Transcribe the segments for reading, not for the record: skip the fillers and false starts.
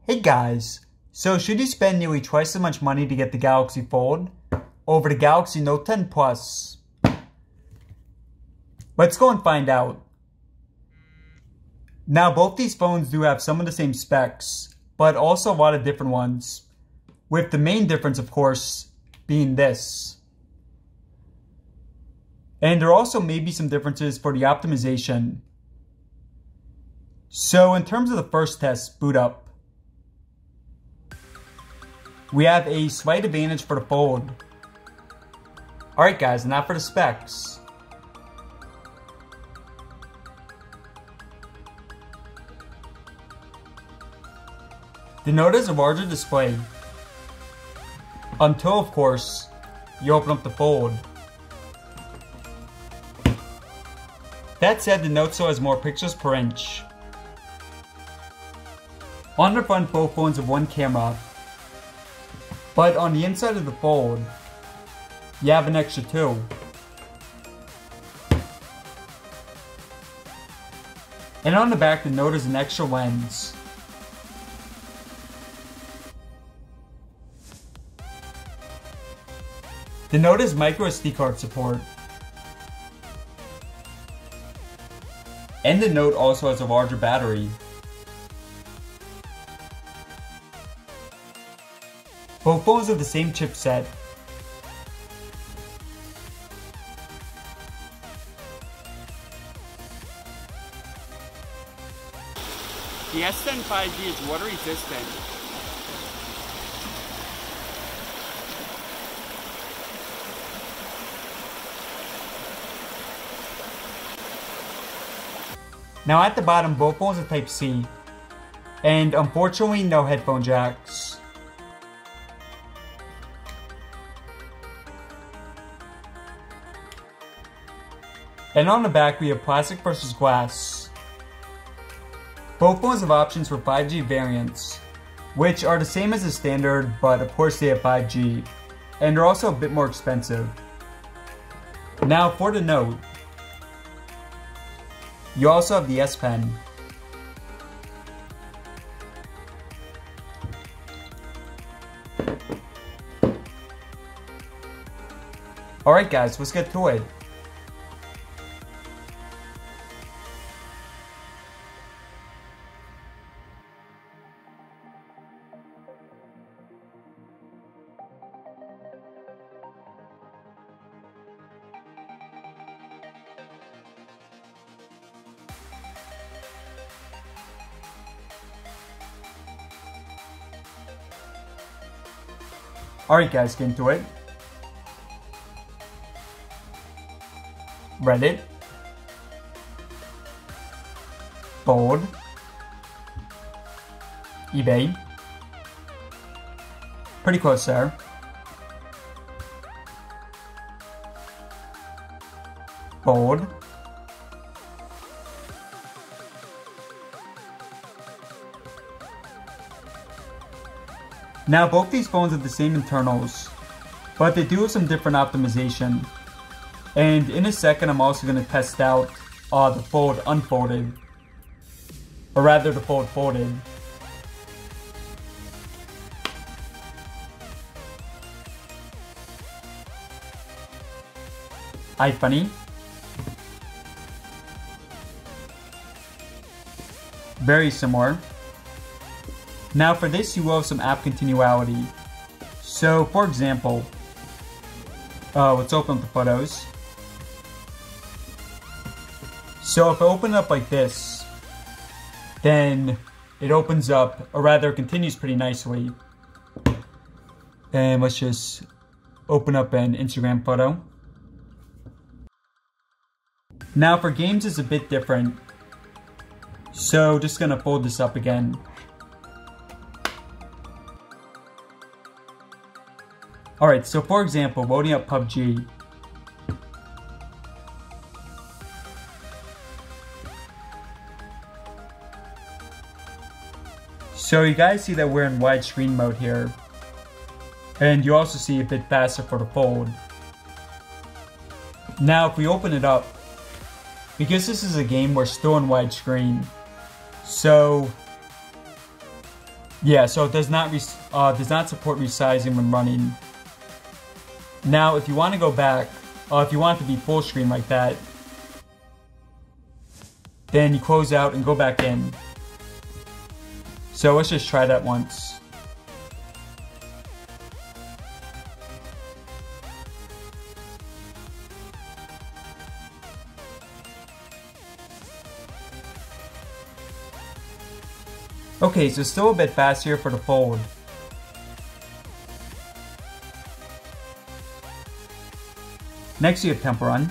Hey guys, so should you spend nearly twice as much money to get the Galaxy Fold over the Galaxy Note 10 Plus? Let's go and find out. Now both these phones do have some of the same specs, but also a lot of different ones, with the main difference of course being this. And there also may be some differences for the optimization. So in terms of the first test, boot up. We have a slight advantage for the Fold. Alright guys, now for the specs. The Note has a larger display. Until, of course, you open up the Fold. That said, the Note still has more pixels per inch. On the front, both phones have one camera. But on the inside of the Fold, you have an extra two. And on the back, the Note has an extra lens. The Note has micro SD card support. And the Note also has a larger battery. Both phones have the same chipset. The S10 5G is water resistant. Now at the bottom, both phones are Type-C. And unfortunately, no headphone jacks. And on the back, we have plastic versus glass. Both phones have options for 5G variants, which are the same as the standard, but of course they have 5G, and they're also a bit more expensive. Now for the Note, you also have the S Pen. Alright guys, let's get to it. Alright guys, get into it. Reddit. Fold. eBay. Pretty close there. Fold. Now both these phones have the same internals, but they do have some different optimization. And in a second I'm also going to test out the Fold unfolded, or rather the Fold folded. iFunny. Very similar. Now for this, you will have some app continuality. So for example, let's open up the photos. So if I open it up like this, then it opens up, or rather it continues pretty nicely. And let's just open up an Instagram photo. Now for games it's a bit different. So just gonna fold this up again. Alright, so for example, loading up PUBG. So you guys see that we're in widescreen mode here. And you also see a bit faster for the Fold. Now if we open it up, because this is a game we're still in widescreen, so Yeah, so it does not support resizing when running. Now, if you want to go back, if you want it to be full screen like that, then you close out and go back in. So let's just try that once. Okay, so still a bit fast here for the fold. Next, you have Temple Run.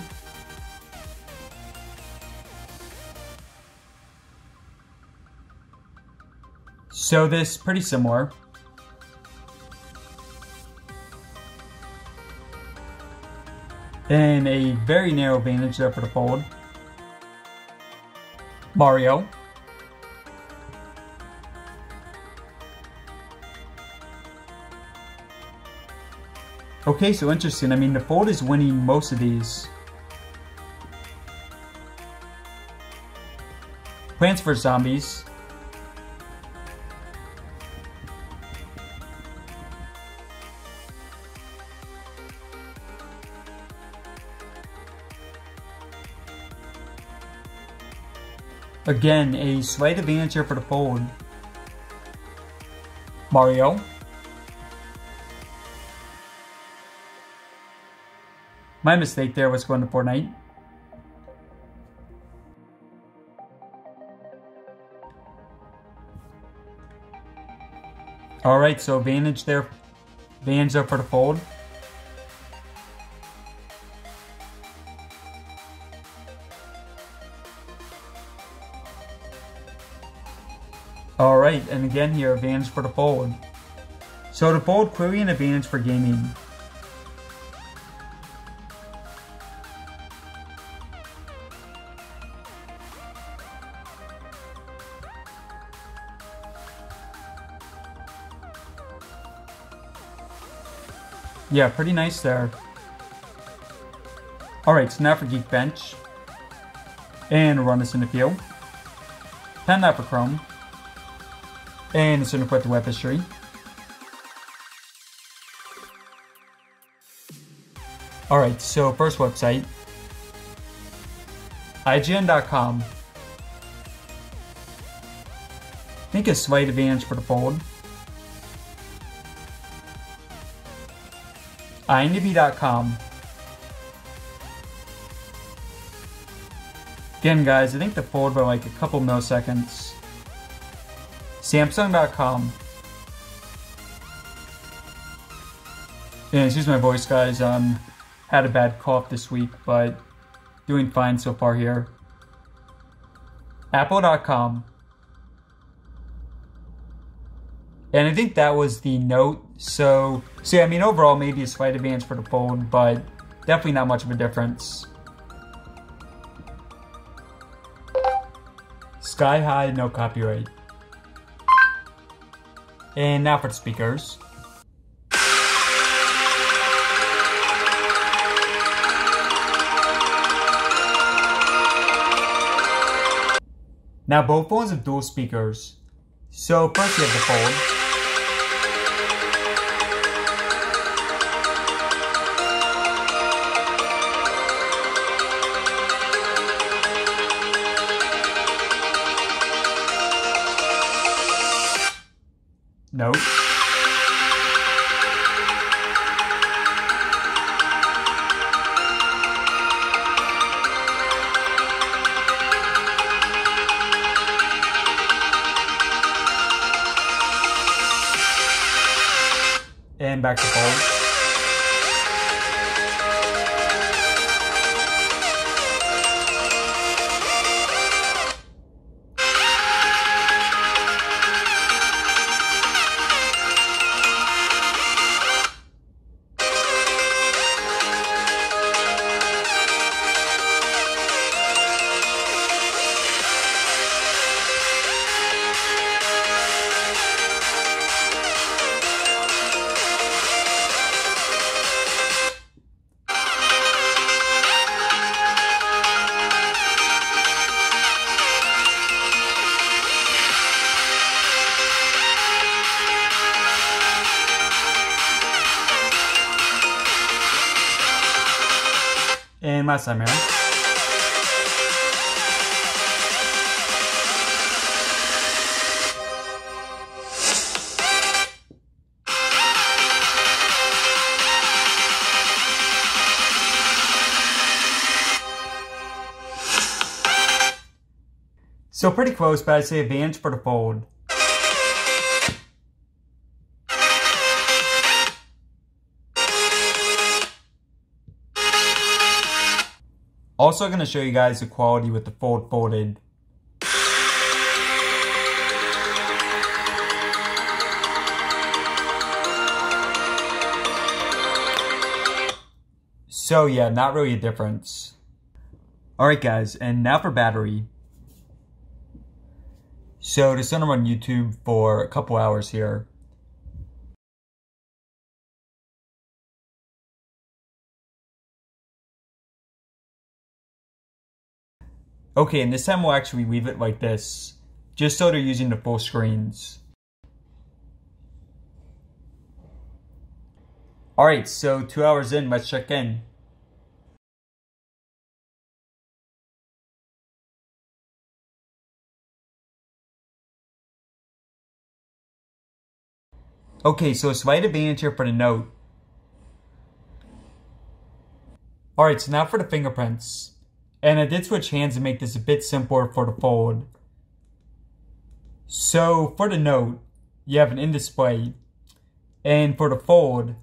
So this pretty similar. And a very narrow advantage there for the fold. Mario. Okay, so interesting. I mean, the fold is winning most of these. Plants vs. Zombies. Again, a slight advantage here for the fold. Mario. My mistake there was going to Fortnite. Alright, so advantage there for the fold. Alright, and again here, advantage for the fold. So the fold clearly an advantage for gaming. Yeah, pretty nice there. Alright, so now for Geekbench. And run this in the field. 10 now for Chrome. And it's going to put the web history. Alright, so first website. IGN.com. I think a slight advantage for the fold. IMDb.com. Again, guys, I think the fold by like a couple milliseconds. Samsung.com. Yeah, excuse my voice, guys. Had a bad cough this week, but doing fine so far here. Apple.com. And I think that was the Note. So yeah, I mean, overall, maybe a slight advantage for the fold, but definitely not much of a difference. Sky High, no copyright. And now for the speakers. Now both phones have dual speakers. So first you have the fold. Note. And back to fold. And last time here. So pretty close, but I'd say advantage for the fold. Also going to show you guys the quality with the fold folded. So yeah, not really a difference. Alright guys, and now for battery. So this is gonna run YouTube for a couple hours here. Okay, and this time we'll actually leave it like this, just so they're using the full screens. Alright, so 2 hours in, let's check in. Okay, so a slight advantage here for the Note. Alright, so now for the fingerprints. And I did switch hands to make this a bit simpler for the fold. So for the Note, you have an in-display. And for the fold,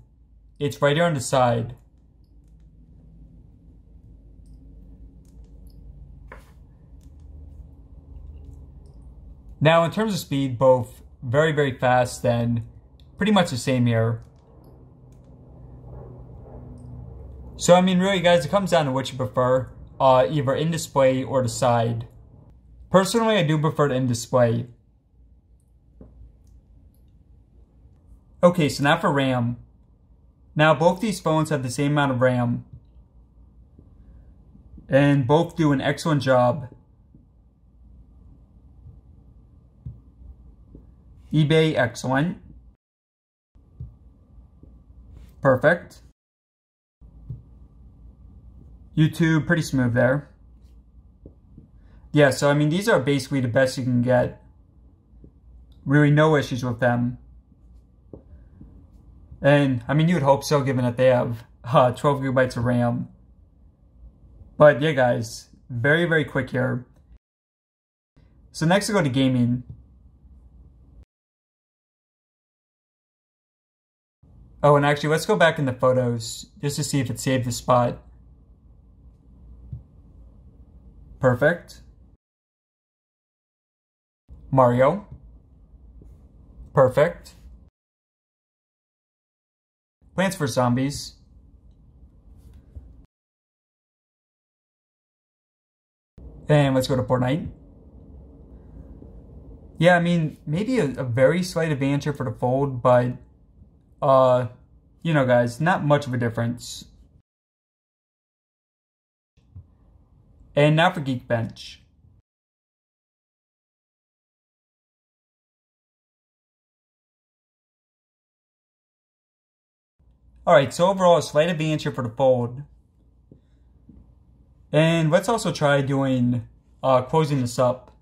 it's right here on the side. Now in terms of speed, both very, very fast and pretty much the same here. So I mean really guys, it comes down to what you prefer. Either in display or the side. Personally, I do prefer the in display. Okay, so now for RAM. Now both these phones have the same amount of RAM. And both do an excellent job. eBay, excellent. Perfect. YouTube, pretty smooth there. Yeah, so I mean, these are basically the best you can get. Really no issues with them. And, I mean, you would hope so, given that they have 12 gigabytes of RAM. But yeah, guys, very, very quick here. So next I go to gaming. Oh, and actually, let's go back in the photos, just to see if it saved the spot. Perfect. Mario. Perfect. Plants vs. Zombies. And let's go to Fortnite. Yeah, I mean, maybe a very slight advantage here for the fold, but, you know, guys, not much of a difference. And now for Geekbench. Alright, so overall a slight advantage here for the fold. And let's also try doing, closing this up.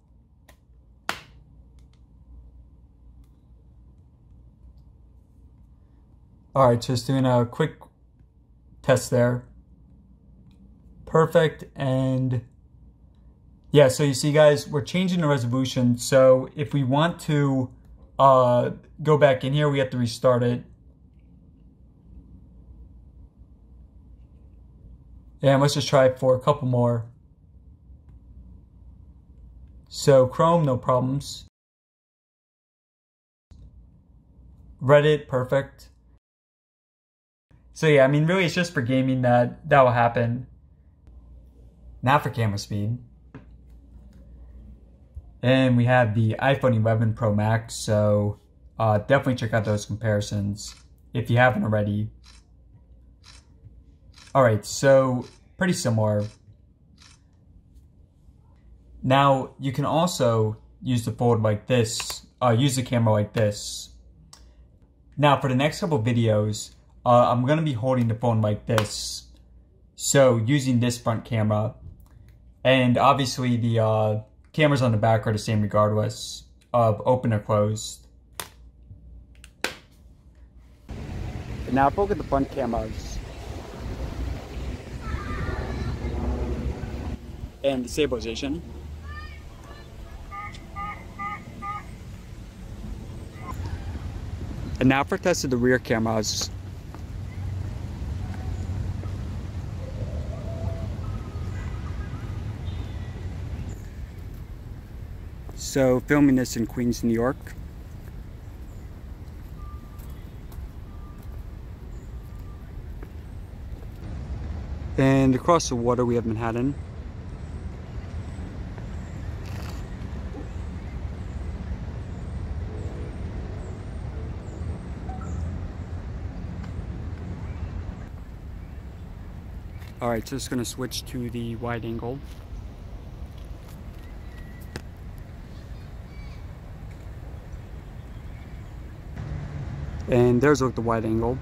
Alright, just doing a quick test there. Perfect, and yeah, so you see guys, we're changing the resolution, so if we want to go back in here, we have to restart it. And let's just try it for a couple more. So Chrome, no problems. Reddit, perfect. So yeah, I mean really it's just for gaming that will happen. Now for camera speed. And we have the iPhone 11 Pro Max, so definitely check out those comparisons if you haven't already. Alright, so pretty similar. Now you can also use the fold like this, use the camera like this. Now for the next couple videos, I'm going to be holding the phone like this. So using this front camera, and obviously the cameras on the back are the same regardless of open or closed. And now if we look at the front cameras and the stabilization. And now for test of the rear cameras. So filming this in Queens, New York. And across the water we have Manhattan. Alright, so just going to switch to the wide angle. And there's a look at the wide angle.